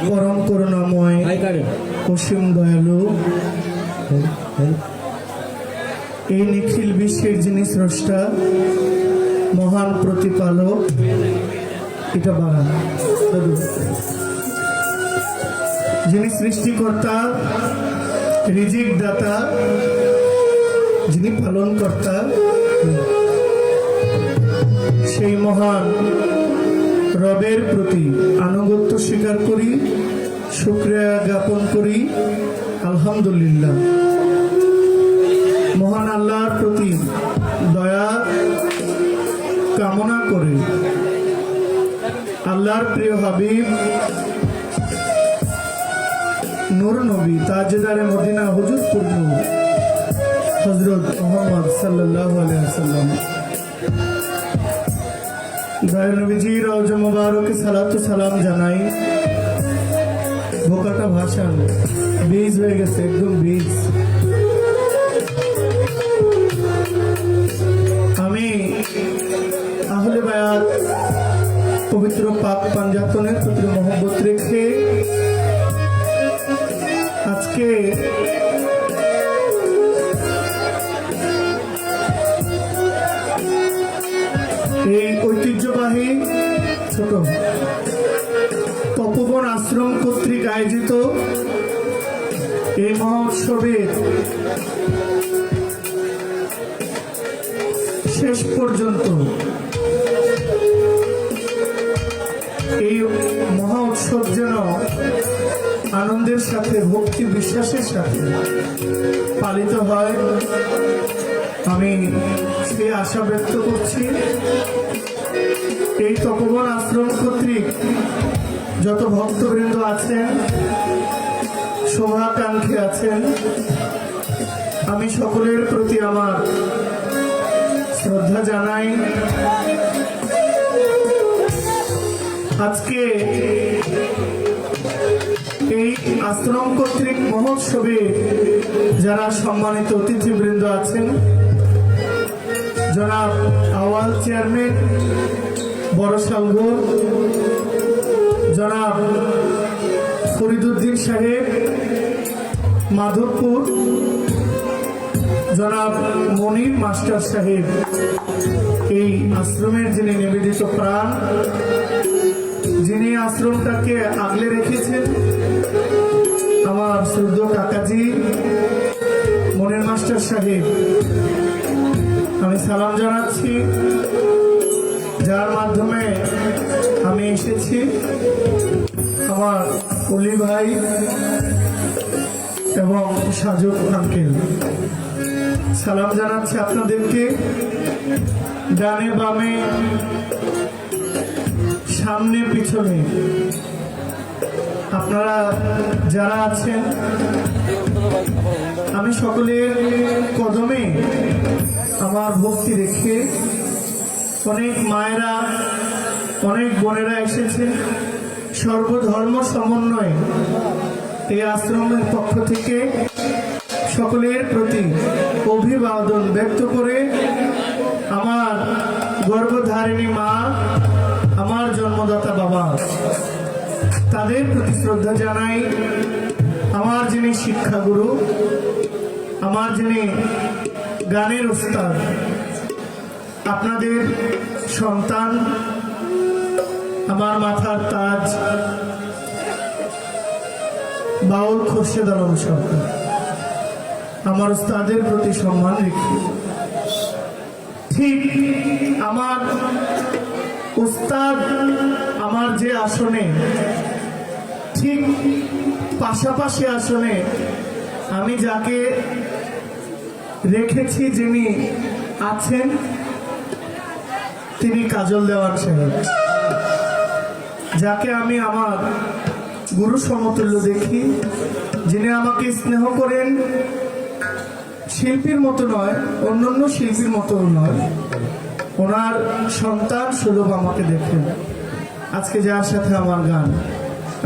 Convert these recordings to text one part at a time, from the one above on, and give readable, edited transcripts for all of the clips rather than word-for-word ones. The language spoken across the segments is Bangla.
পরম করুণাময় অসীম দয়ালু এই নিখিল বিশ্বের যিনি স্রষ্টা মহান প্রতিপালক এটা বাগান যিনি সৃষ্টিকর্তা রিজিক দাতা যিনি পালন কর্তা সেই মহান রবের প্রতি আনুগত্য স্বীকার করি শুকরিয়া জ্ঞাপন করি আলহামদুলিল্লাহ। মহান আল্লাহর প্রতি দয়া কামনা করে আল্লাহর প্রিয় হাবিব নূর নবী তাজদারে মদিনা হুজুর পূর্ণ হযরত মুহাম্মদ সাল্লাল্লাহু আলাইহি ওয়াসাল্লাম দয়ার নবীজি রওজা মুবারকে সালাতু সালাম জানাই। বোকাটা ভাষণ বীজ হয়ে গেছে, একদম বীজ। আমি আহলে বায়াত পবিত্র পাক পাঞ্জাতনের প্রতি মহব্বত রেখে আজকে এই ঐতিহ্যবাহী ছোট তপোবন আশ্রম কর্তৃক আয়োজিত এই মহোৎসবের শেষ পর্যন্ত এই মহা উৎসব যেন আনন্দের সাথে ভক্তি বিশ্বাসের সাথে পালিত হয় আমি সেই আশা ব্যক্ত করছি। এই তপোবন আশ্রম কর্তৃক যত ভক্তবৃন্দ আছেন শুভাকাঙ্ক্ষী আছেন আমি সকলের প্রতি আমার শ্রদ্ধা জানাই। আজকে এই আশ্রম কর্তৃক মহোৎসবে যারা সম্মানিত অতিথিবৃন্দ আছেন জনাব আওয়াল চেয়ারম্যান বড়সালগ, জনাব ফরিদুদ্দিন সাহেব মাধবপুর, জনাব মনির মাস্টার সাহেব, এই আশ্রমের যিনি নিবেদিত প্রাণ, যিনি আশ্রমটাকে আগলে রেখেছেন, আমার শ্রদ্ধেয় কাকাজি মনির মাস্টার সাহেব, আমি সালাম জানাচ্ছি। যার মাধ্যমে আমি এসেছি আমার অলি ভাই এবং সাজক আঙ্কেল, সালাম জানাচ্ছি আপনাদেরকে। ডানে বামে সামনে পিছনে আপনারা যারা আছেন আমি সকলের কদমে আমার ভক্তি রেখে অনেক মায়েরা অনেক বোনেরা এসেছে সর্বধর্ম সমন্বয়ে এই আশ্রমের পক্ষ থেকে সকলের প্রতি অভিবাদন ব্যক্ত করে আমার গর্ভধারিণী মা আমার জন্মদাতা বাবা তাদের প্রতি শ্রদ্ধা জানাই। আমার যিনি শিক্ষাগুরু, আমার যিনি গানের উস্তাদ, আপনাদের সন্তান, আমার মাথার তাজ বাউল খোরশেদ আলম সরকার, আমার উস্তাদের প্রতি সম্মান রেখে ঠিক আমার উস্তাদ আমার যে আসনে ঠিক পাশাপাশি আসনে আমি যাকে রেখেছি, যিনি আছেন তিনি কাজল দেওয়ান সাহেব, যাকে আমি আমার গুরু সমতুল্য দেখি, যিনি আমাকে স্নেহ করেন শিল্পীর মতো নয়, অন্যান্য শিল্পীর মতো নয়, ওনার সন্তান সুলভ আমাকে দেখেন। আজকে যার সাথে আমার গান,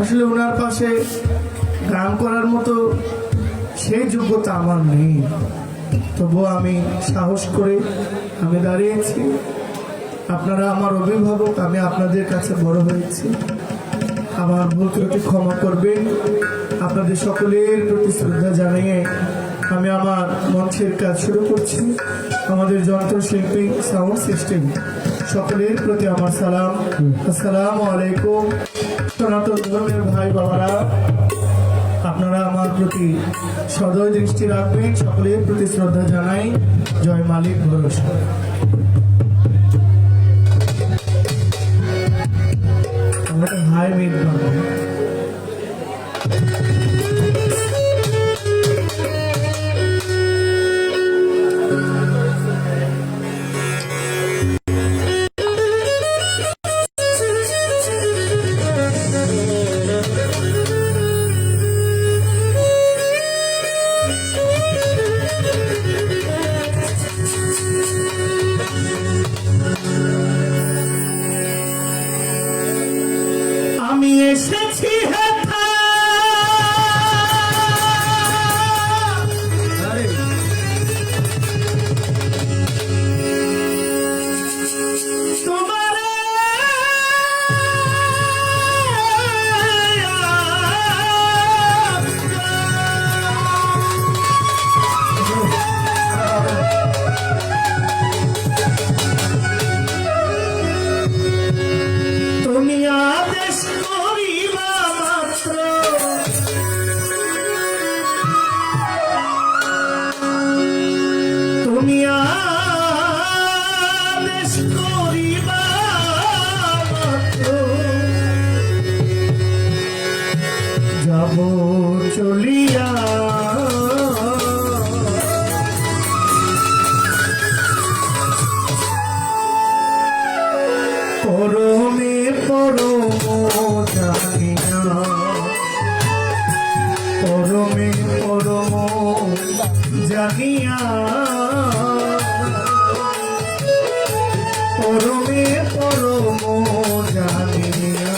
আসলে ওনার পাশে গান করার মতো সেই যোগ্যতা আমার নেই, তবুও আমি সাহস করে আমি দাঁড়িয়েছি। আপনারা আমার অভিভাবক, আমি আপনাদের কাছে বড় হয়েছি। আমার ভুল ত্রুটি ক্ষমা করবেন। আপনাদের সকলের প্রতি শ্রদ্ধা জানিয়ে আমি আমার মঞ্চের কাজ শুরু করছি। আমাদের যন্ত্রশিল্পী, সাউন্ড সিস্টেম সকলের প্রতি আমার সালাম। আসসালামু আলাইকুম। সনাতন ধর্মের ভাই বাবারা, আপনারা আমার প্রতি সদয় দৃষ্টি রাখবেন। সকলের প্রতি শ্রদ্ধা জানাই। জয় মালিক ভরসা। আমাকে হাই মিট বানাবো। আমি এসেছি তুমি আদেশ করিবা মাত্র, তুমি আদেশ করিবা মাত্র, যাব চলিয়া পরমে পরম জানিয়া, পরমে পরম জানিয়া, পরমে পরম জানিয়া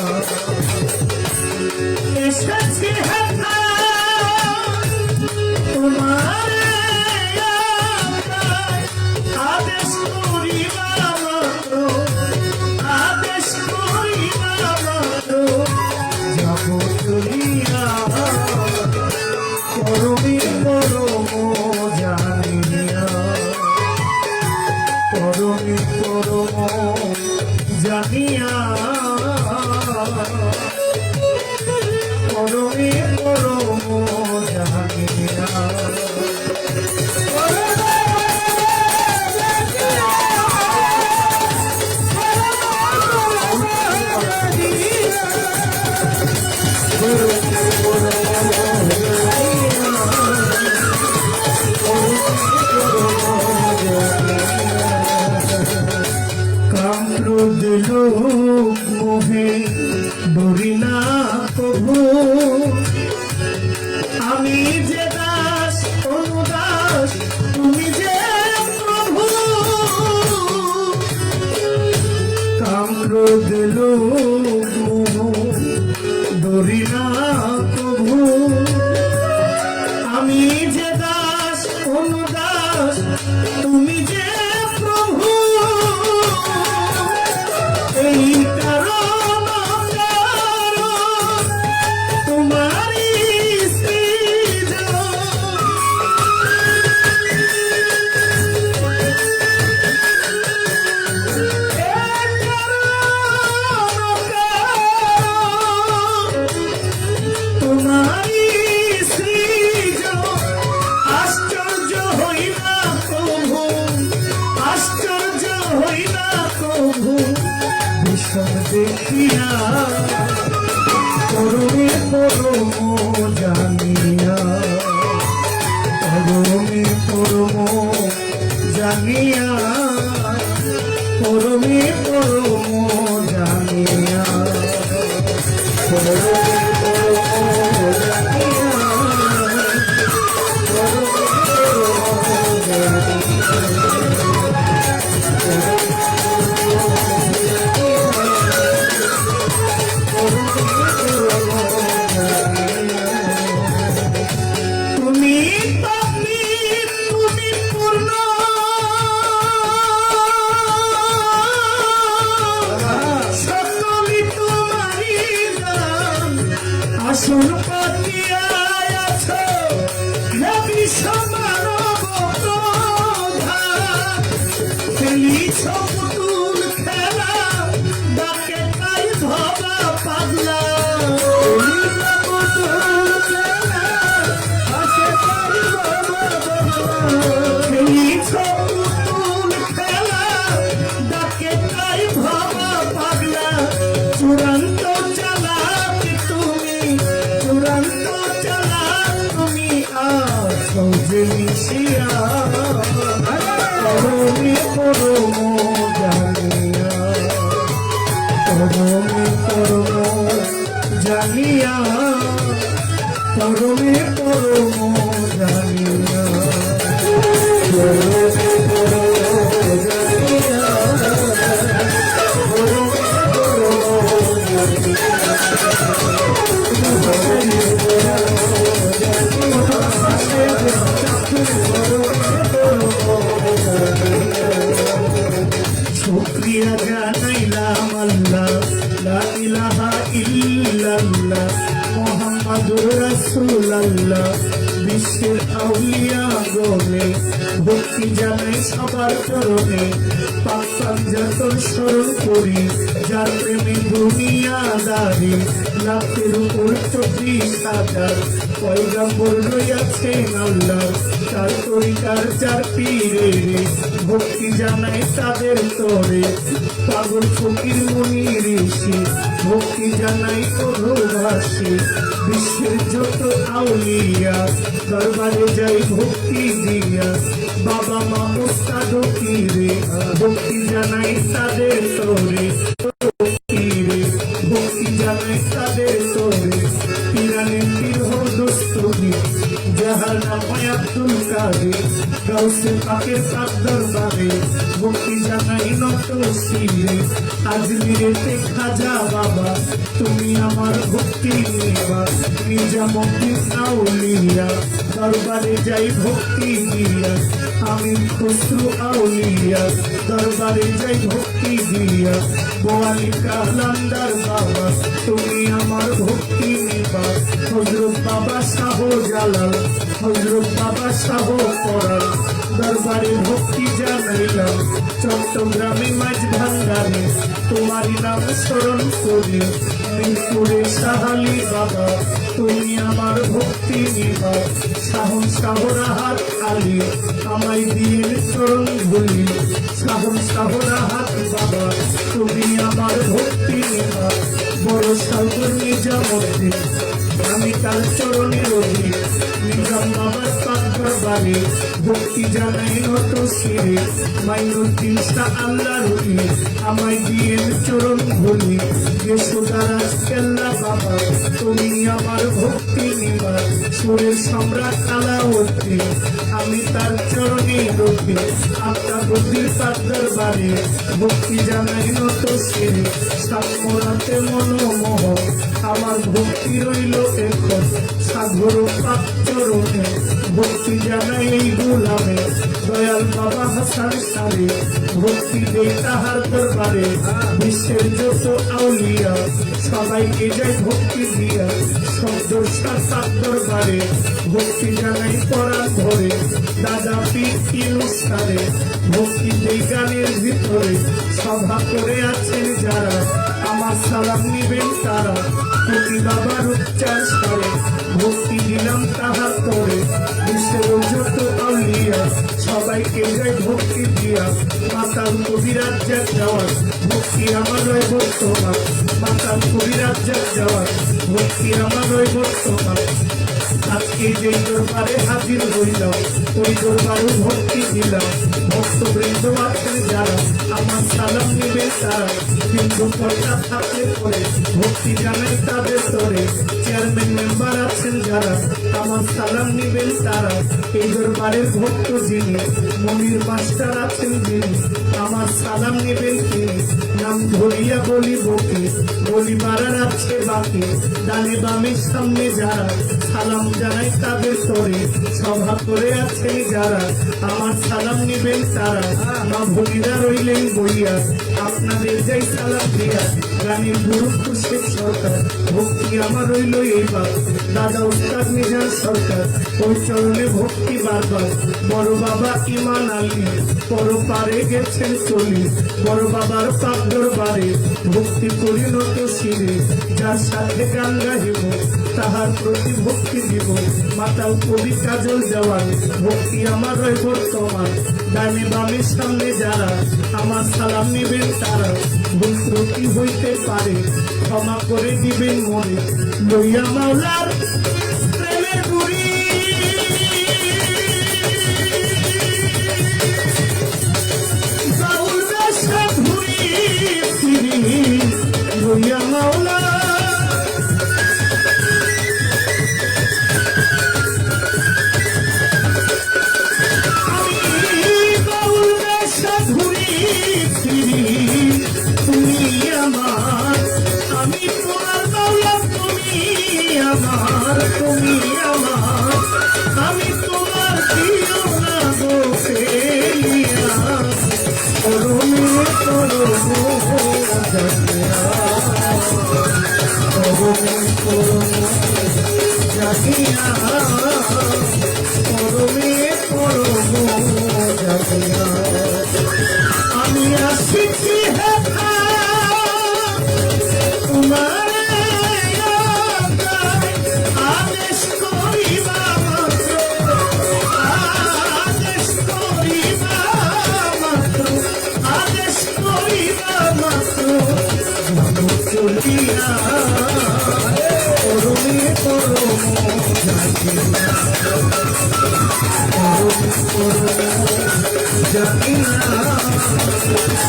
এসেছি তোমার আদেশ করিবা মাত্র, আদেশ করিবা মাত্র, যাব চলিয়া পরমে পরম জানিয়া, পরমে পরম জানিয়া, পরমে পরম জানিয়া। কামক্রোধ লোভ মোহে ডরি না প্রভু, আমি যে দাস অনুদাস, তুমি যে প্রভু। কামক্রোধ লোভ মোহ ডরি না প্রভু, আমি যে দাস অনুদাস, তুমি যে প্রভু। এই কারণ তোমারি সৃজন, তোমারি সৃজন। আশ্চর্য হইলা প্রভু, আশ্চর্য হইলা প্রভু, বিষম দেখিয়া পরমে পরম জানিয়া, পরমে পরম জানিয়া, পরমে পরম জানিয়া, পরমে পরম জানিয়া, পরমে পরম তুমি পাপী, তুমি পূর্ণ, সকলই তোমারি দান। দিয়া জানাইলাম আল্লাহ লা ইলাহা ইল্লাল্লাহ মুহাম্মাদুর রাসূলুল্লাহ। বিশ্বের আউলিয়া গণে ভক্তি জানাই সবার চরণে, পাক পাঞ্জাতন স্মরণ করি যার প্রেমে দুনিয়াদারি। লাখের উপর 40,000 পয়গম্বর রইয়াছেন আল্লাহ, তার তরিকার চার পীরে ভক্তি জানাই তাদের তরে। পাগল ফকির মুনি ঋষি ভক্তি জানাই অধুভাষী। বিশ্বের যত আউলিয়া দরবারে যাই ভক্তি দিয়া, বাবা মা ওস্তাদ পীরে ভক্তি জানাই তাদের তরে। ভক্তি জানাই তাদের তরে। পিরানের পীর দোস্তবি যাহার নাম আব্দুল কাদের, গাউসে পাকের পাক দরবারে ভক্তি জানাই নত শিরে। আজমিরেতে খাজা বাবা তুমি আমার ভক্তি নেবা, নিজামুদ্দিন আউলিয়া দরবারে যাই ভক্তি দিয়া। আমি খুসরু আউলিয়া দরবারে যাই ভক্তি দিয়া। বোয়ালি কালান্দার বাবা তুমি আমার ভক্তি নেবা। হযরত বাবা শাহ জালাল হযরত বাবা শাহ পরাণ দরবারে ভক্তি জানাইলাম। চট্টগ্রামে মাঝ ভান্ডারে তোমারই নাম স্মরণ করি। মিরপুরে শাহালি বাবা তুমি আমার ভক্তি নিবা। শাহন শাহরাহাত আলী আমায় দিয়ে চরণ ধুলি। শাহন শাহরাহাত বাবা তুমি আমার ভক্তি নিবা। বড় সাগর নিজামুদ্দিন আমি তার চরণে রবি। নিজাম বাবার পাক দরবারে ভক্তি জানাই নত শিরে। মাইনুদ্দিন শাহ আল্লাহ রবি আমায় দিয়ে চরণ ধুলি। যশোদারা কেল্লা বাবা তুমি আমার ভক্তি নিবা। সুরের সম্রাট আলাউদ্দিন আমি তার চরণে রবি। আপনার বুদ্ধির পাক দরবারে ভক্তি জানাই নত শিরে। সাতমরাতে মনোমোহ আমার ভক্তি রইল এখন। সাগর পাক চরণে ভক্তি জানাই এই গোলামে। দয়াল বাবা হাসান সারে ভক্তি দেই তাহার দরবারে। বিশ্বের যত আউলিয়া সবাইকে যাই ভক্তি দিয়া। শব্দর সাত দরবারে ভক্তি জানাই পড়া ধরে। দাদা পীর ইউসারে ভক্তি দেই গানের ভিতরে। সভা করে আছেন যারা আমার সালাম নিবেন তারা। কোটি বাবার উচ্চার স্বরে ভক্তি দিলাম তাহার তরে। বিশ্বের যত আউলিয়া সবাইকে যাই ভক্তি দিয়া। মাতাল কবিরাজ যাওয়ার ভক্তি আমার রয় বর্তমান। মাতাল কবিরাজ যাওয়ার ভক্তি আমার রয় বর্তমান। আজকে যে দরবারে হাজির হইলাম ওই দরবারে ভক্তি দিলাম। ভক্তবৃন্দ আছেন যারা আমার সালাম নিবে তারা। কিন্তু পর্দা থাকলে পরে ভক্তি জানাই তাদের তরে। চেয়ারম্যান মেম্বার আছেন যারা আমার সালাম নিবেন তারা। এই দরবারের ভক্ত যিনি মনির মাস্টার আছেন যিনি আমার সালাম নিবেন তিনি। নাম ধরিয়া বলি বকি বলি বাড়ার আছে বাকি। ডানে বামে সামনে যারা সালাম জানাই তাদের তরে। সভা করে আছেন যারা আমার সালাম নিবেন তারা। মা ভগিরা রইলেন বইয়া আপনাদের যাই সালাম দিয়া। গানের গুরু খুশি সরকার ভক্তি আমার রইল এইবার। দাদা উস্তাদ মিজান সরকার ওই চরণে ভক্তি বারবার। বড় বাবা ইমান আলী পর পারে গেছেন চলি। বড় বাবার পাক দরবারে ভক্তি করি নত শিরে। যার সাথে গান গাহিব তাহার প্রতি ভক্তি দিব। মাতাল কবি কাজল জওয়ান ভক্তি আমার রয় বর্তমান। ডানে বামে সামনে যারা আমার সালাম নিবেন তারা। ভুল ত্রুটি হইতে পারে ক্ষমা করে দিবেন মনে। লইয়া মাওলার প্রেমের গুড়ি বাউল বেশে ঘুরি ফিরি। লইয়া মাওলা আমি তোমার মাওলা তুমি আমার। আমি আসিছি তোমার আদেশ করিবা মাত্র আদেশ করিবা মাত্র আদেশ করিবা মাত্র চলিয়া করমে করম জানিয়া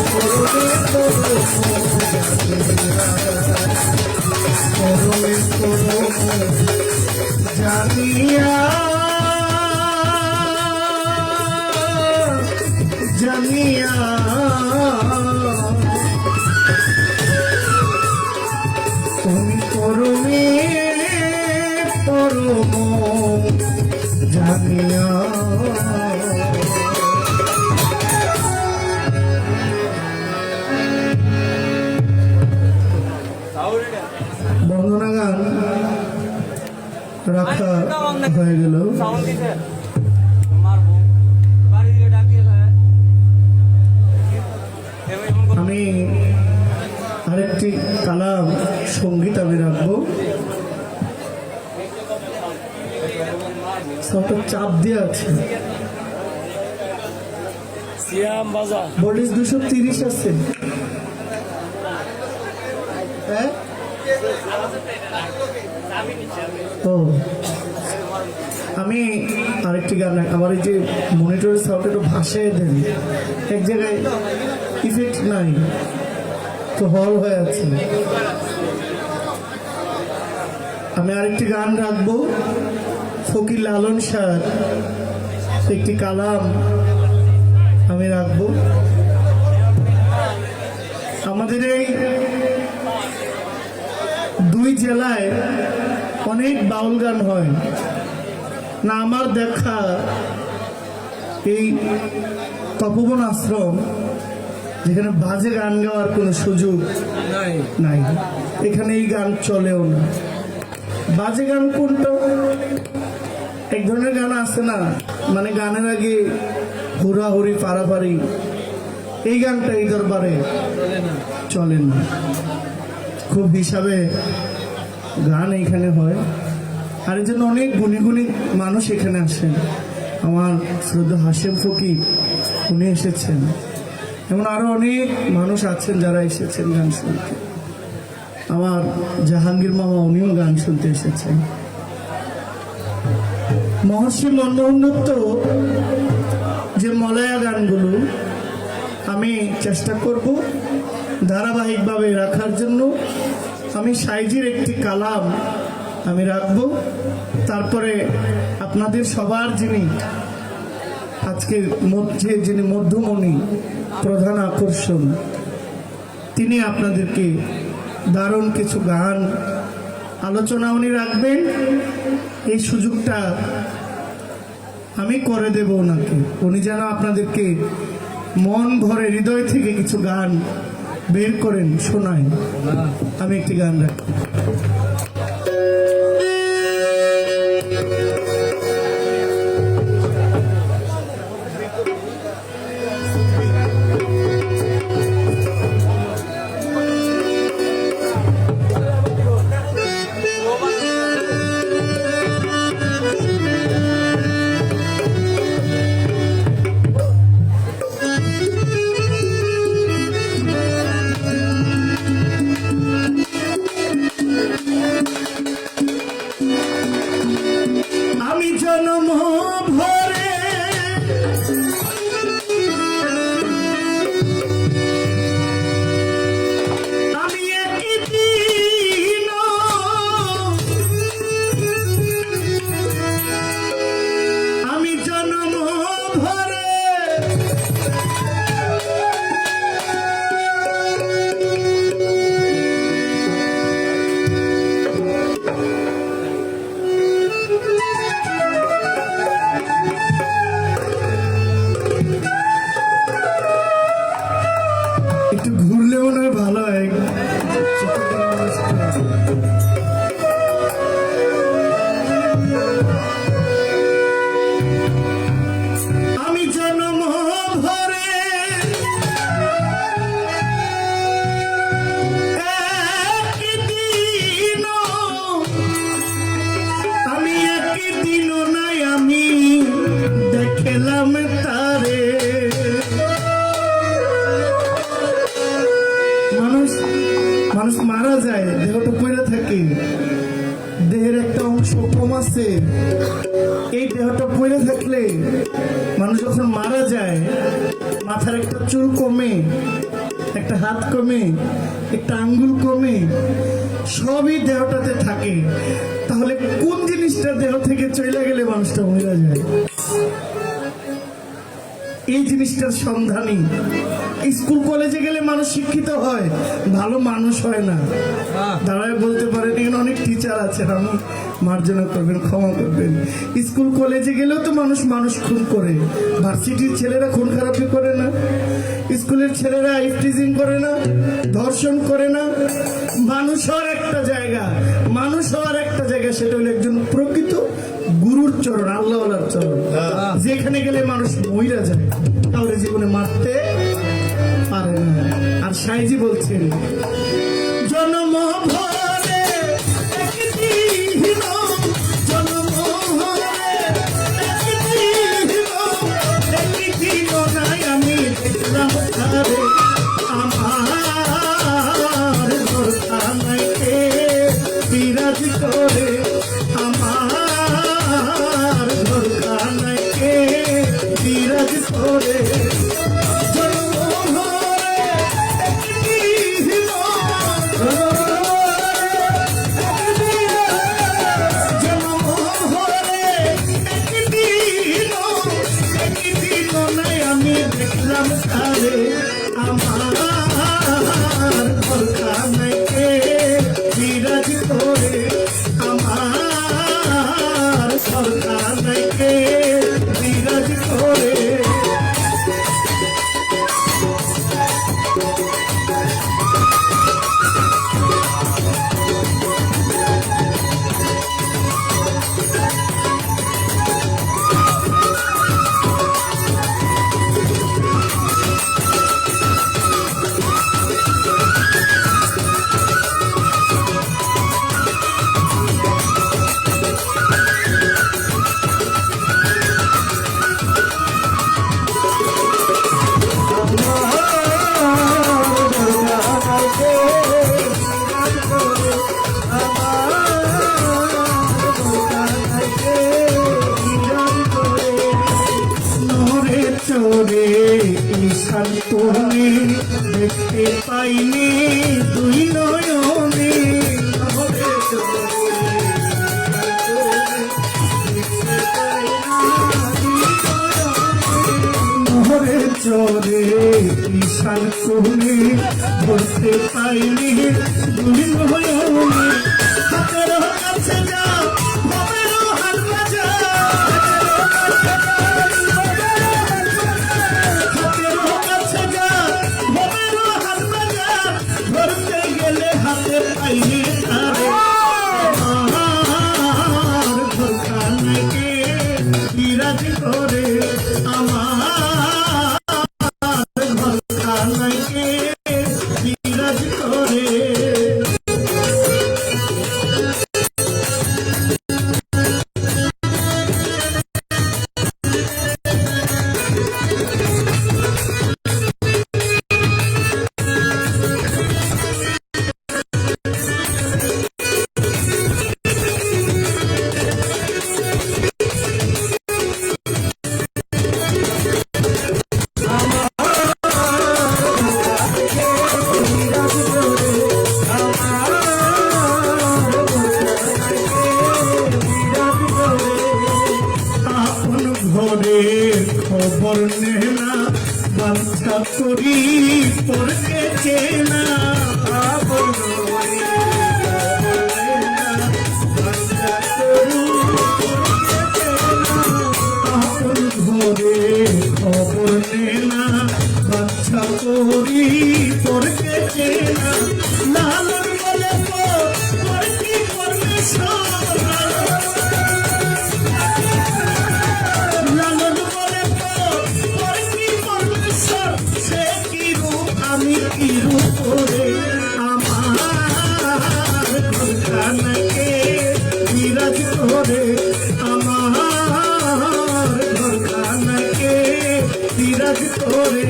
করমে করম করমে করম জানিয়া জানিয়া তুমি করমে করম জানিয়া বন্দনা গান রাখা হয়ে গেল। আমি আরেকটি কালাম সঙ্গীত আমি রাখবো। সবটা চাপ দিয়ে আছে, ভোল্টেজ 230 আছে। হ্যাঁ ও আমি আরেকটি গান আমার এই যে মনিটরের সাউন্ড একটু ভাসিয়ে দেন, এক জায়গায় ইফেক্ট নাই তো হল হয়ে আছে। আমি আরেকটি গান রাখবো, ফকির লালন শাহর একটি কালাম আমি রাখবো। আমাদের এই দুই জেলায় অনেক বাউল গান হয় না, আমার দেখা এই তপবন আশ্রম যেখানে বাজে গান গাওয়ার কোনো সুযোগ নাই, এখানে এই গান চলেও না। বাজে গান কোনটা? এক ধরনের গান আছে না, মানে গানের আগে হুড়াহুড়ি পারাপারি, এই গানটা এই দরবারে চলে না। খুব হিসাবে গান এইখানে হয়, আর এই জন্য অনেক গুণী গুণী মানুষ এখানে আসেন। আমার শ্রদ্ধা হাশেম ফকির উনি এসেছেন, এমন আরো অনেক মানুষ আছেন যারা এসেছেন গান শুনতে। আমার জাহাঙ্গীর মামা উনিও গান শুনতে এসেছেন। মহর্ষি মনমোহন দত্ত যে মলয়া গানগুলো আমি চেষ্টা করব ধারাবাহিকভাবে রাখার জন্য। আমি সাইজির একটি কালাম আমি রাখবো, তারপরে আপনাদের সবার যিনি আজকের মধ্যে যিনি মধ্যমণি প্রধান আকর্ষণ, তিনি আপনাদেরকে দারুণ কিছু গান আলোচনা উনি রাখবেন। এই সুযোগটা আমি করে দেব ওনাকে, উনি যেন আপনাদেরকে মন ভরে হৃদয় থেকে কিছু গান বের করেন শোনায়। আমি একটি গান রাখি। আছে, এই দেহটা পড়ে থাকলে মানুষ যখন মারা যায় মাথার একটা চুল কমে, একটা হাত কমে, একটা আঙ্গুল কমে, সবই দেহটাতে থাকে। তাহলে কোন জিনিসটা দেহ থেকে চলে গেলে মানুষটা মরে যায়? এই জিনিসটার সন্ধানই। স্কুল কলেজে গেলে মানুষ শিক্ষিত হয়, ভালো মানুষ হয় না। দাঁড়ায় বলতে পারেন, এখানে অনেক টিচার আছেন, আমি মার্জনা করবেন, ক্ষমা করবেন। স্কুল কলেজে গেলেও তো মানুষ খুন করে। ভার্সিটির ছেলেরা খুন খারাপি করে না, স্কুলের ছেলেরা ইফটিজিং করে না, ধর্ষণ করে না। মানুষ হওয়ার একটা জায়গা, মানুষ হওয়ার একটা জায়গা, সেটা হলো একজন প্রকৃত গুরুর চরণ, আল্লাহওয়ালার চরণ, যেখানে গেলে মানুষ মইরা যায়, তাহলে জীবনে মারতে পারে না। আর সাইজি বলছেন, জন্ম ভরে একদিন, জন্ম ভরে একদিন নাই আমি দেখলাম তারে, আমার ভরসা নাই কে বিরাজ করে, আমার ভরসা নাই কে বিরাজ করে। আমি দেখলাম তারে, আমার ভরসা নাই কে বিরাজ করে, আমার ভরসা নাই কে বিরাজ করে। চোরে ঈশান তুমি দেখতে পাইনি দুই নয়নে, নহরে চোরে ঈশান তুমি ধরতে পাইনি দুই নয়নে, হাতের কাছে যা ভবেরও হাত বাজা, ধরতে গেলে হাতে পাইনি তারে, আমার ভরসা নাই কে বিরাজ করে, আমার ভরসা নাই কে বিরাজ করে। খবর নেনা বাঞ্ছা করি পড়তে চেনা, আপন ঘরে খবর নেনা বাঞ্ছা করি পড়তে চেনা, লালন বলে কি পরমেশ্বর, আমি কি রূপ করে, আমার ভরসা নাই কে বিরাজ করে, আমার ভরসা নাই কে বিরাজ করে।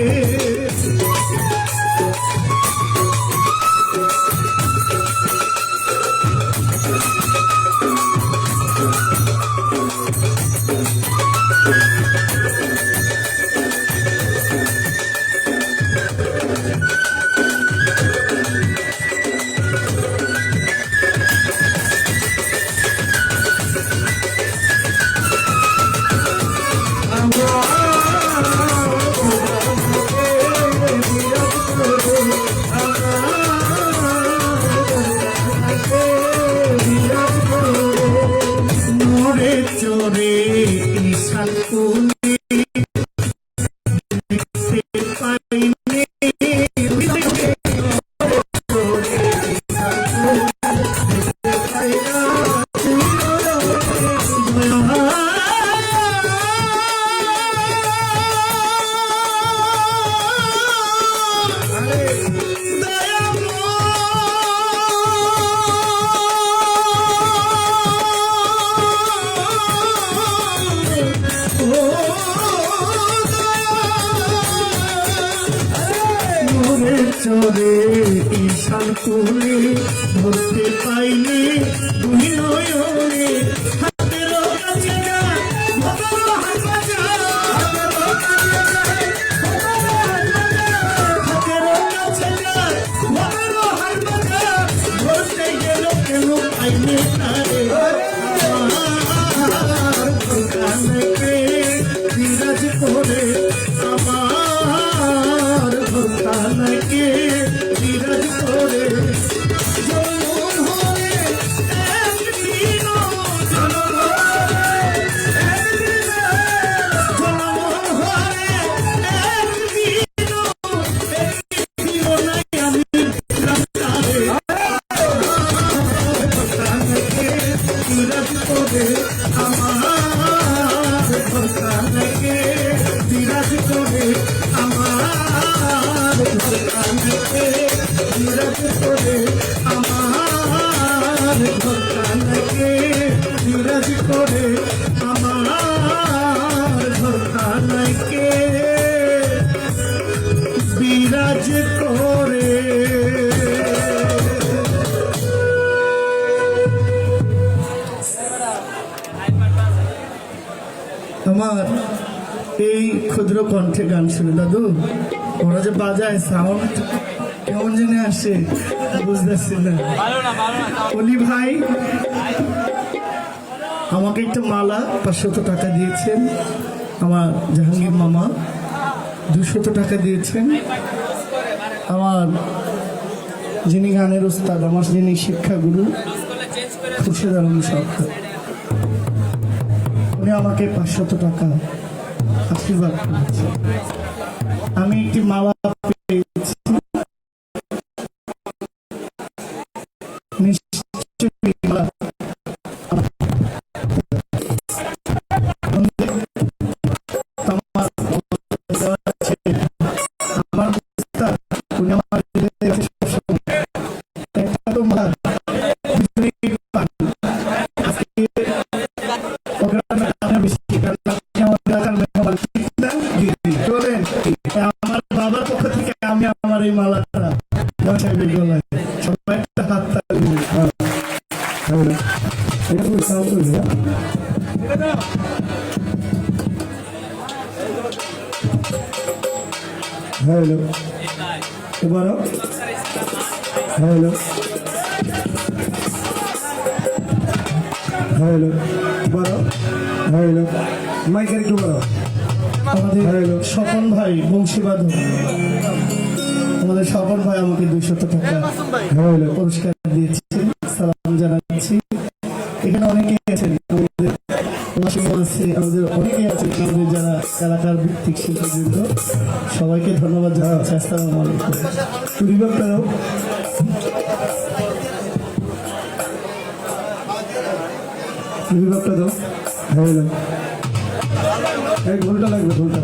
চোরে চোরে ঈশান কুলে ধরতে পাইনি দুই নয়নে হাতের কাছে যায় ভগবান হাসা হাতের কাছে যায় ভগবান হাসা ধরতে গেল কেন পাইনি তারে আমার ভগবানকে বিরাজ করে আমার ভগবানকে বিরাজ করে জনম হয়ে একদিন জনম হয়ে একদিন নাই আমি রাস্তায় ভগবানকে বিরাজ করে আমার ভগবানকে বিরাজ করে আমার ভগবানকে বিরাজ করে আমার ভগবানকে বিরাজ করে আমার ভগবানকে বিরাজ করে আমার এই ক্ষুদ্র কণ্ঠে গান শুনে দাদু ওরা যে বাজায় সাউন্ড কেমন জেনে আসে বুঝতেছি না। অলি ভাই আমাকে একটা মালা 500 টাকা দিয়েছেন, আমার জাহাঙ্গীর মামা 200 টাকা দিয়েছেন, আমার যিনি গানের উস্তাদ আমার যিনি শিক্ষাগুরু খুরশেদ আলম সরকার উনি আমাকে 500 টাকা আশীর্বাদ করেছে। আমি একটি মালা পেয়েছি, নিশ্চয়ই মালা আমার উস্তাদ উনি আমার একটা তো মালা আমার বাবার পক্ষ থেকে আমি আমার এই মালাটা গলায় সবাই একটা হাত তালি হ্যালো এবারও হ্যালো হ্যালো বড় হ্যালো মাইকের একটু বড় আমাদের স্বপন ভাই বংশীবাদক আমাদের স্বপন ভাই আমাকে 200 টাকা পুরস্কার দিয়েছেন, সালাম জানাচ্ছি। এখানে অনেকেই আছেন আমাদের আমাদের অনেকেই আছেন আমাদের যারা এলাকার ভিত্তিক শিল্পীবৃন্দ, সবাইকে ধন্যবাদ জানাচ্ছি। আসসালামু আলাইকুম। পরিবারটাও বিভাগটা দাও হ্যালো এক ঘন্টা লাগবে ঘন্টা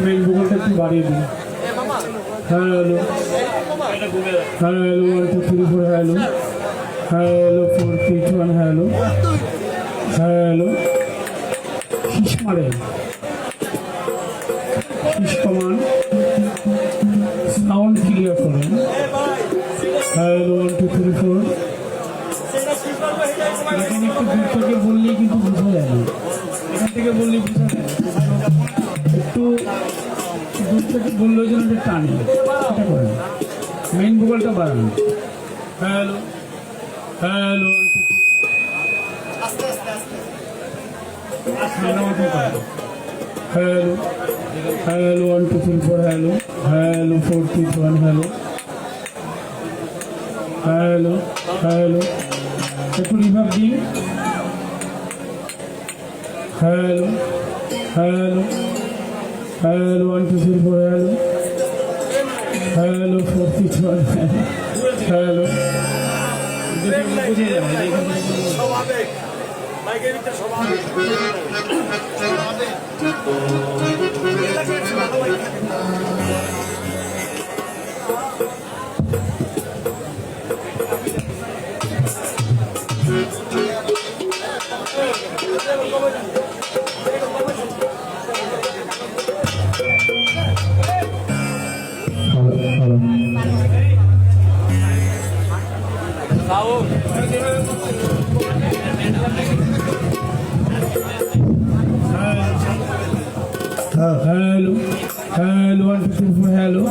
মেন ভূগোলটা একটু বাড়িয়ে দিন। Hello hello 1 2 3 4 hello hello 4 3 2 1 hello hello শীষ মারে শীষ কমান সাউন্ড ক্লিয়ার করেন। হ্যালো 1 2 3 4 এখানে একটু দূর থেকে বললেই কিন্তু বোঝা যায় না, এখান থেকে বললেই বোঝা যায় না, একটু দূর থেকে বললেও যেন একটা টানি এটা করেন, মেইন ভোকালটা বাড়ান। Hello hello hello hello 1 2 3 4 hello hello 4 3 2 1 hello hello hello একটু রিভার্ব দিন। Hello hello hello 1 2 3 4 hello hello 4 3 2 1 hello বুঝে যাবে স্বাভাবিক মাইকের ভিতরে স্বাভাবিক হ্যালো হ্যালো 1 2 3 4 হ্যালো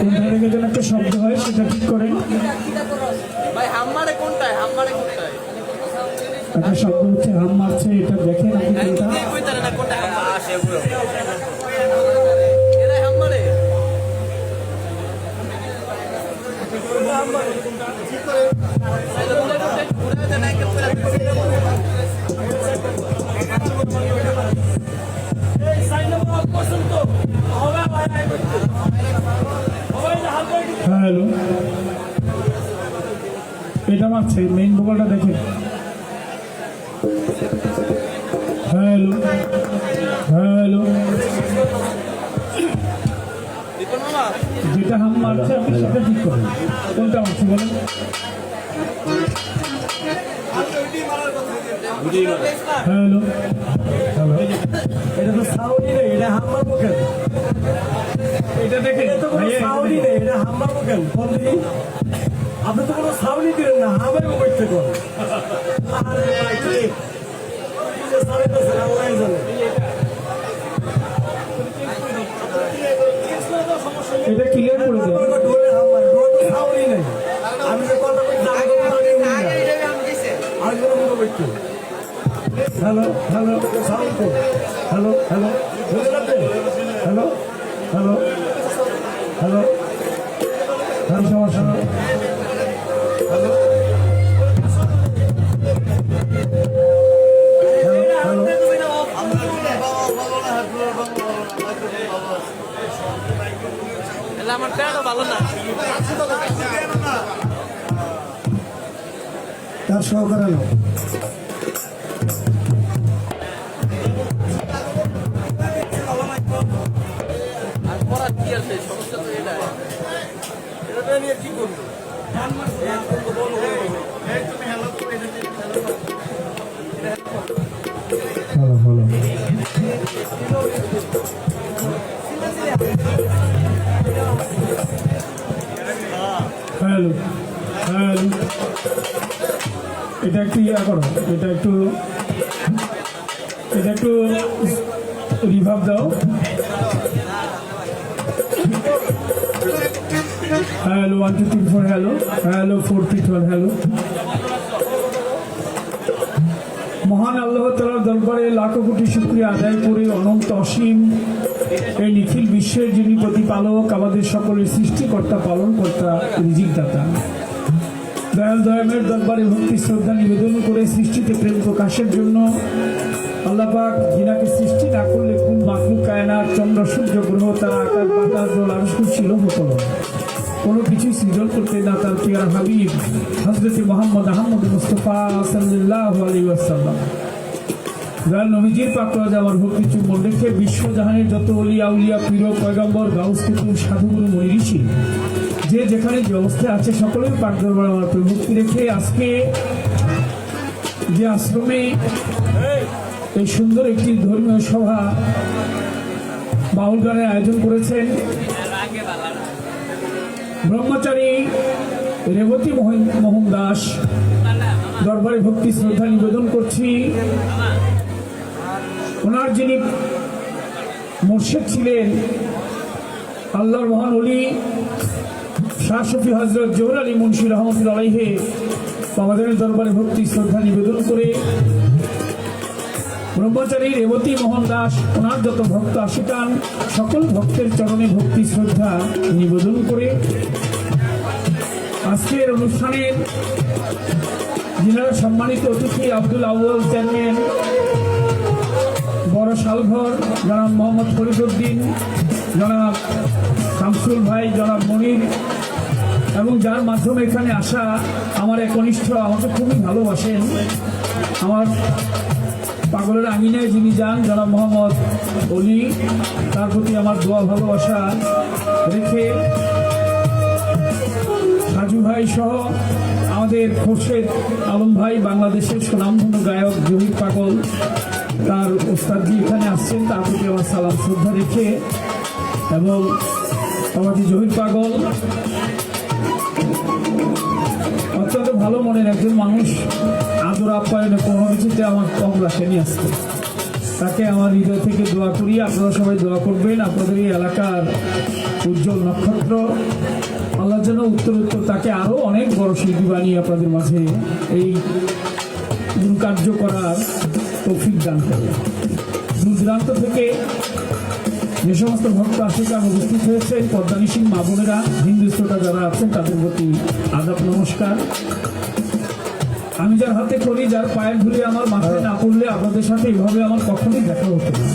কোন ধারে যেন একটা শব্দ হয় সেটা ঠিক করেন। ভাই হাম্মারে কোনটায় হাম্মারে কোনটায় একটা শব্দ হচ্ছে হাম মারছে, এটা দেখেন আপনি কোনটা। কইতারে না কোনটা হাম্মা আসে পুরো এরা হাম্মারে ঠিক করে পুরো দেন এক করে এই সাইন আপ করছেন তো হবে ভাই হবে না হাত করে হ্যালো, এটা মারছে, মেইন ভোকালটা দেখেন। হ্যালো হ্যালো, দীপন মামা যেটা হাম মারছে আপনি সেটা ঠিক করেন। কোনটা মারছে বলেন? হ্যালো হ্যালো, এটা তো সাউন্ড নেই, এটা হাম্মার মুখের। এটা দেখেন এটা তো কোনো সাউন্ডই নেই, এটা হাম্মার মুখের। ফোন দিই, আপনি তো কোনো সাউন্ডই দিলেন না, হামের করতে কোন। আরে ভাই, কি যে সাউন্ড আছে না, ওরাই জানে। এটা ক্লিয়ার করে দেন। আমার ডোরে হাম্মার, ডোরে তো সাউন্ডই নেই। আমি যে কথা বলছি, আগে আর কোনো মুখ করতে। হ্যালো হ্যালো, সাউন্ড তো। হ্যালো হ্যালো, বুঝতে পারছেন? হ্যালো হ্যালো হ্যালো, হ্যালো সমস্যা না। হ্যালো হ্যালো হ্যালো, এলা আমার পেটও ভালো না তার সহকারে নাও। আর পড়ার কি আছে সমস্যা তো এটা এটা নিয়ে কি করবো হ্যালো হ্যালো, হ্যালো হ্যালো, এটা একটু ইয়া করো, এটা একটু রিভাব দাও। Hello 1 2 3 4, hello hello 4 3 12, hello. মহান আল্লাহ তাআলার দরবারে লাখো কোটি শুকরিয়া আদায় করে অনন্ত অসীম এই নিখিল বিশ্বের যিনি প্রতিপালক, আমাদের সকলের সৃষ্টিকর্তা, পালনকর্তা, রিজিকদাতা, দয়াল দয়ামের দরবারে ভক্তি শ্রদ্ধা নিবেদন করে সৃষ্টিতে প্রেম প্রকাশের জন্য আল্লাহ পাক যিনাকে সৃষ্টি না করলে কোন মাখলুক কায়নাত, চন্দ্র সূর্য গ্রহ তারা আকাশ বাতাস জল আরশ কুরসি লৌহ কলম কোনো কিছুই সৃজন করতে না তার প্রিয় হাবিব হযরত মুহাম্মদ আহমদ মুস্তাফা সাল্লাল্লাহু আলাইহি ওয়াসাল্লাম দয়াল নবীজির পাক রওজা আমার ভক্তি চুম্বন রেখে বিশ্বজাহানের যত ওলিয়া উলিয়া পীর পয়গম্বর গাউস কুতুব সাধুগুরু মুনি ঋষি যে যেখানে যে অবস্থায় আছে সকলের পাক দরবারে আমার ভক্তি রেখে আজকে যে আশ্রমে এই সুন্দর একটি ধর্মীয় সভা বাউল গানের আয়োজন করেছেন ব্রহ্মচারী রেবতী মোহন দাস, দরবারে ভক্তি শ্রদ্ধা নিবেদন করছি। ওনার যিনি মুর্শিদ ছিলেন আল্লাহর মহান ওলি শাহ শফি হযরত জহুর আলী মুন্সি রহমতুল্লাহ আলাইহি আমাদের দরবারে ভক্তি শ্রদ্ধা নিবেদন করে ব্রহ্মচারী রেবতী মোহন দাস ওনার যত ভক্ত আশিকান সকল ভক্তের চরণে ভক্তি শ্রদ্ধা নিবেদন করে আজকের অনুষ্ঠানের যিনারা সম্মানিত অতিথি আব্দুল আউয়াল চেয়ারম্যান, বড় শালঘর জনাব মোহাম্মদ ফরিদউদ্দিন, জনাব শামসুল ভাই, জনাব মনির, এবং যার মাধ্যমে এখানে আসা আমার এক কনিষ্ঠ, আমাকে খুবই ভালোবাসেন, আমার পাগলের আঙিনায় যিনি যান জনাব মোহাম্মদ অলি, তার প্রতি আমার দোয়া ভালোবাসা রেখে সাজু ভাই সহ আমাদের খোরশেদ আলম ভাই, বাংলাদেশের সুনামধন্য গায়ক জহির পাগল, তার ওস্তাদজি এখানে আসছেন, তার প্রতি আমার সালাম শ্রদ্ধা রেখে, এবং আমাদের জহির পাগল অত্যন্ত ভালো মনের একজন মানুষ, আদর আপ্যায়নে কোনো কিছুতে আমার কম রাখেনি আজকে। তাকে আমার হৃদয় থেকে দোয়া করি, আপনারা সবাই দোয়া করবেন। আপনাদের এই এলাকার উজ্জ্বল নক্ষত্র, আল্লাহ যেন উত্তর তাকে আরও অনেক বড় শিল্পী বানিয়ে আপনাদের মাঝে এই কার্য করার তৌফিক দান করে। দূর দূরান্ত থেকে যে সমস্ত ভক্ত আশিকার উপস্থিত হয়েছে, পদ্মানী সিং মা বোনেরা, হিন্দু শ্রোতা যারা আছেন, তাদের প্রতি আদাব নমস্কার। আমি যার হাতে করি, যার পায়ের ধুলি আমার মাথায় না পড়লে আপনাদের সাথে এইভাবে আমার কখনোই দেখা হতো না।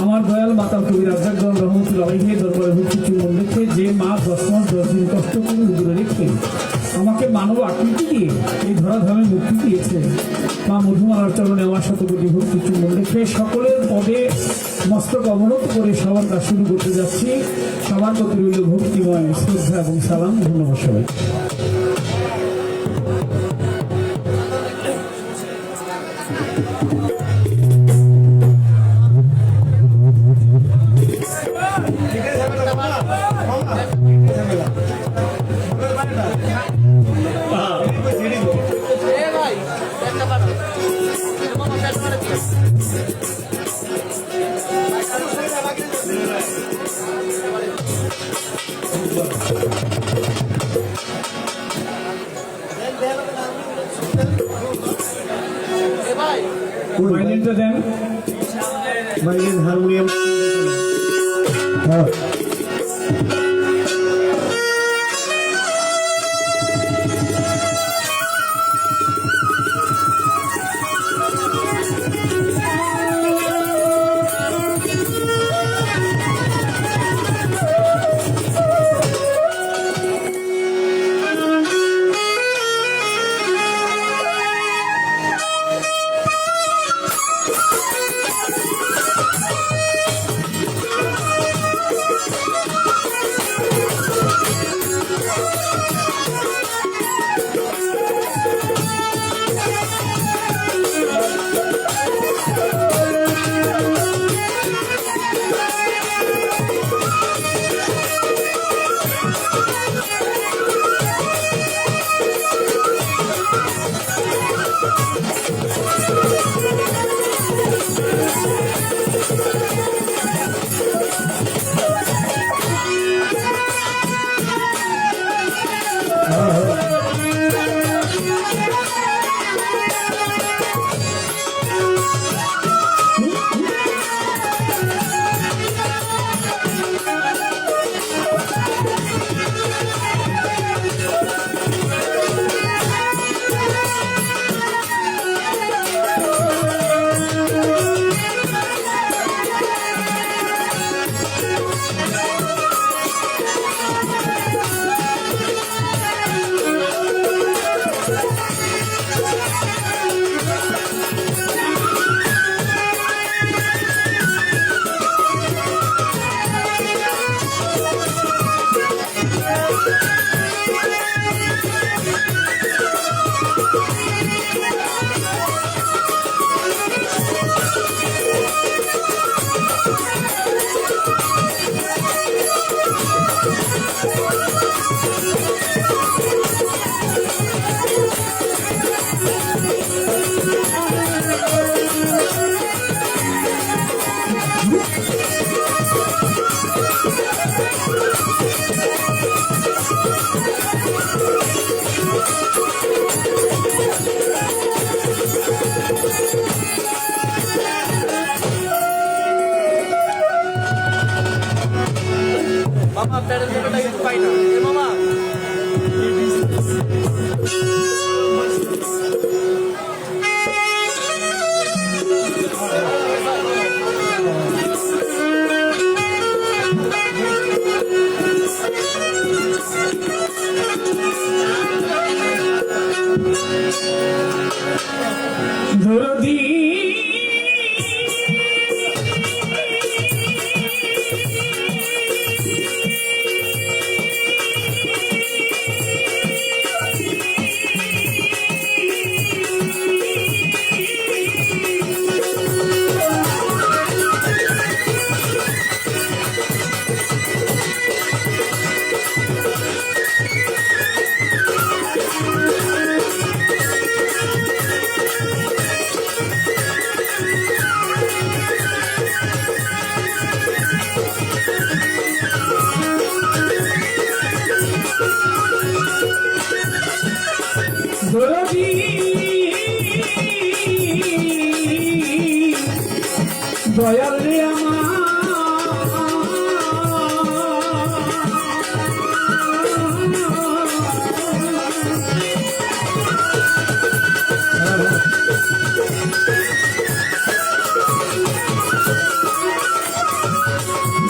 আমার দয়াল মাতা কবি রাজ্জাক রহমতুল্লাহ দরবারে ভর্তি চুম্বন রেখে, যে মা 10 মাস 10 দিন কষ্ট করে দূরে রেখে আমাকে মানব আকৃতি দিয়ে এই ধরাধামে মুক্তি দিয়েছে, মা মধুমালার চরণে আমার শতকোটি ভক্তি চুম্বন রেখে সকলের পদে মস্তক অবনত করে সবার কাজ শুরু করতে যাচ্ছি। সবার প্রতি রইল ভক্তিময় শ্রদ্ধা এবং সালাম। ধন্যবাদ সবাই। এ ভাই একটা পাঠা মামা একটা পাঠা দিয়ে এ ভাই ভায়োলিনটা দেন। ভাইয়ের হারমোনিয়াম। হ্যাঁ মামা প্যাডেল পেপারটা কিন্তু পাই না এ মামা দরদি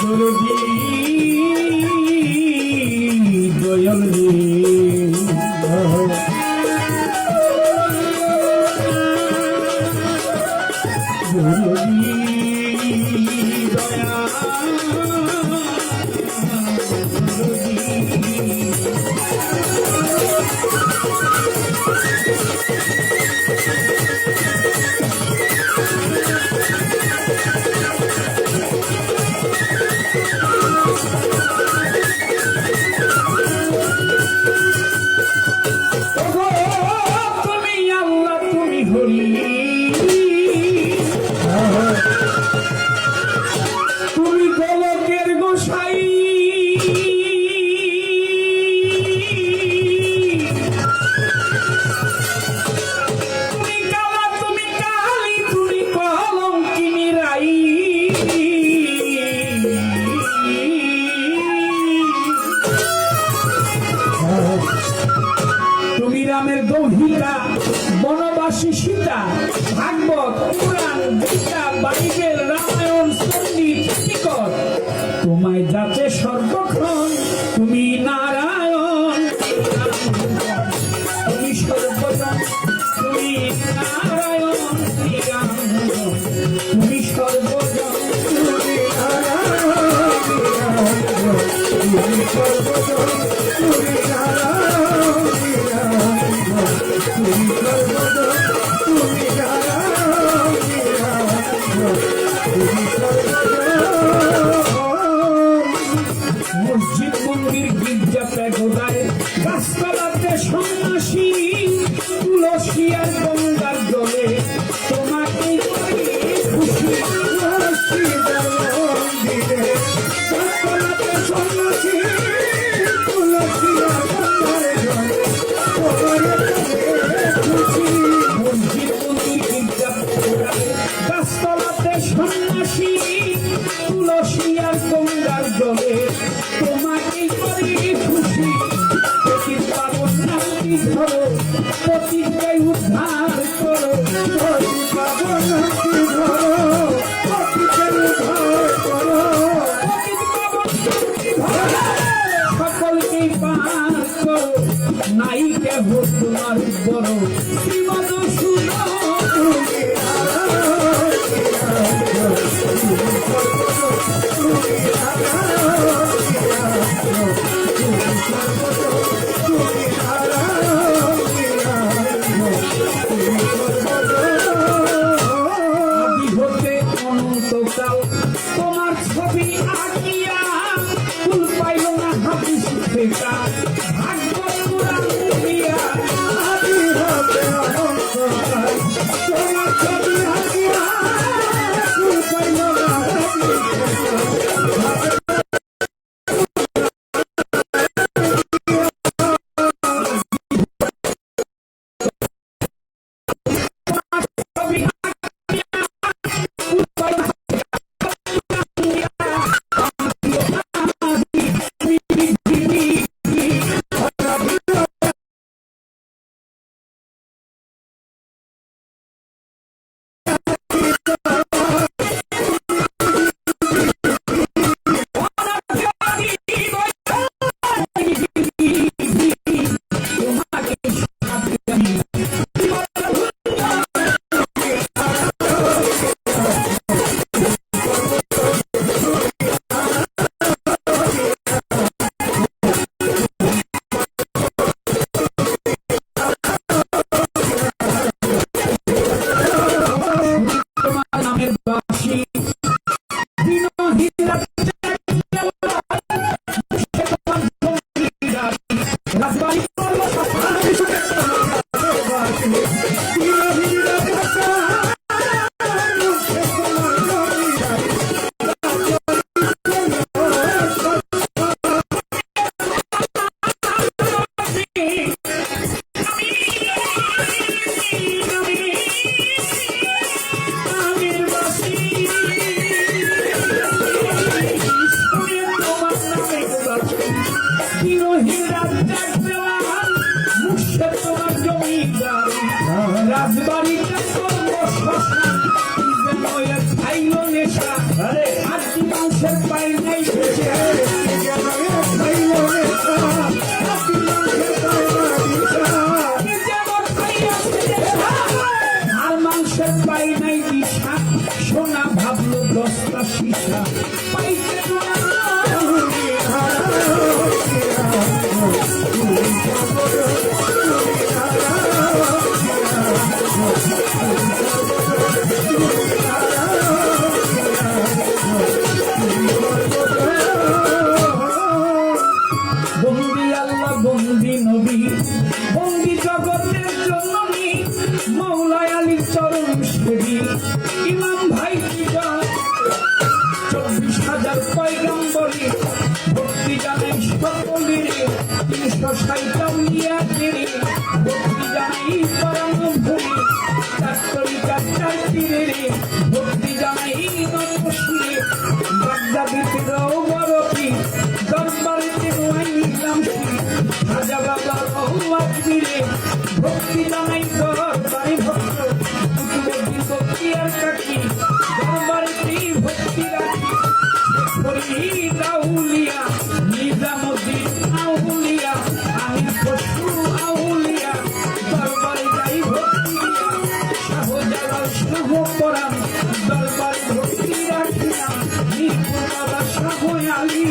দরদি দয়াল রে দরদি দয়া তুমি আল্লাহ তুমি হরি তুমি গোলকের গোসাই তুমি কালা তুমি কালী তুমি কলঙ্কিনী রাই তুমি রামের গৌহিতা বনবাসী সীতা ভাগবত পুরাণ গীতা বাইবেল রামায়ণ সঙ্গীত নিকট তোমায় যাচ্ছে সর্বক্ষণ তুমি নারায়ণ তুমি সর্বজন তুমি নারায়ণ তুমি সর্বজন তুমি মসজিদ মন্দির গির্জা প্যাগোডায় গাছতলাতে সন্ন্যাসী তুলসী আর গঙ্গার জলে তোমাকে খুশি গাছতলাতে সন্ন্যাসী তুলসী আর গঙ্গার জলে মসজিদ মন্দির গির্জা প্যাগোডায় গাছতলাতে সন্ন্যাসী তুলসী আর গঙ্গার জলে তোমাকে করে খুশি পতিত পাবন নামটি ধরো পতিতকে উদ্ধার করো পতিত পাবন নামটি ধরো পতিতকে উদ্ধার করো পতিত পাবন নামটি ধরো সকলকে পার করো নাই কেহ তোমার বড় শ্রীমদ শুনো তুমি আদি হতে অনন্তকাল তোমার ছবি আঁকিয়া ফুল পাইল না হাতি শিক্ষিকা ভাগ্য পুরাণ দিয়া আদি হতে অনন্তকাল তোমার ছবি আঁকিয়া ফুল পাইল না হাতি শিক্ষিকা পাই নাই আর মাংসের পাই নাই দিশা সোনা ভাবলো দশটা শিশা পাইছে বন্দি আল্লাহ বন্দি নবী বন্দি জগতের জননী মৌলায় আলীর চরণ সেবী ইমাম ভাই 24,000 পয়গম্বরী ভক্তি জানাই সকলের 360 আউলিয়াদের ভক্তি জানাই পরানো ভূমি 4 তরিকার 4 পীরের ভক্তি জানাই নবশিরে বাগদাদিতে রওবরতি দরবারেতে রোয়াইলাম রাজা বাবা রহমাতবীরে ভক্তি জানাই দরবারে ভক্ত কুতুবুদ্দিন বখতিয়ার কাকি দরবারেতে ভক্তি রাখি ফরিদ আউলিয়া নিজামুদ্দিন আউলিয়া আমির খসরু আউলিয়া দরবারে যাই ভক্তি শাহজালাল শাহ পরাম দরবারে ভক্তি রাখিলাম মিরপুর বাবা শাহ আলী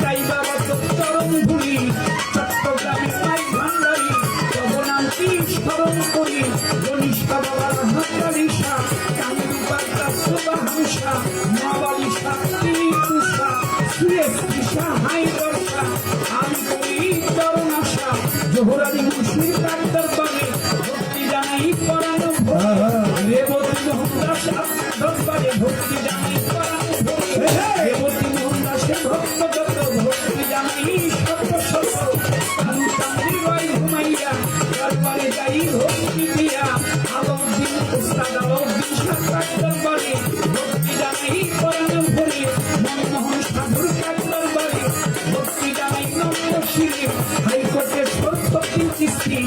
তাই বাবা চরণ ভুলি চট্টগ্রামে মাই ভান্ডারি জগন্নাথী স্মরণ করি গণিষ্ঠা বাবার হাতারিশা কামিল বার্তা সুবাহাংসা নবালিশা তিরিকুষা সুয়েশ দিশা হাই বর্ষা আমি করি চরণ আশা জোহরারি মুর্শিদ তার দরবারে ভক্তি জানাই পরানো রেবতী মোহনদাস দরবারে ভক্তি জানাই পরানো রেবতী মোহনদাসের ভক্ত যত ভক্তি জানাই শত শত কালু চাঁদি রয় ঘুমাইয়া দরবারে যাই ভক্তি দিয়া আলমদিন উস্তাদ আলমদিন সাক্ষাৎ দরবারে ভক্তি জানাই পরানো ভরে মনমোহন সাধুর কাঠ দরবারে ভক্তি জানাই নবশিরে হাইকোর্টের সত্যি চিস্তি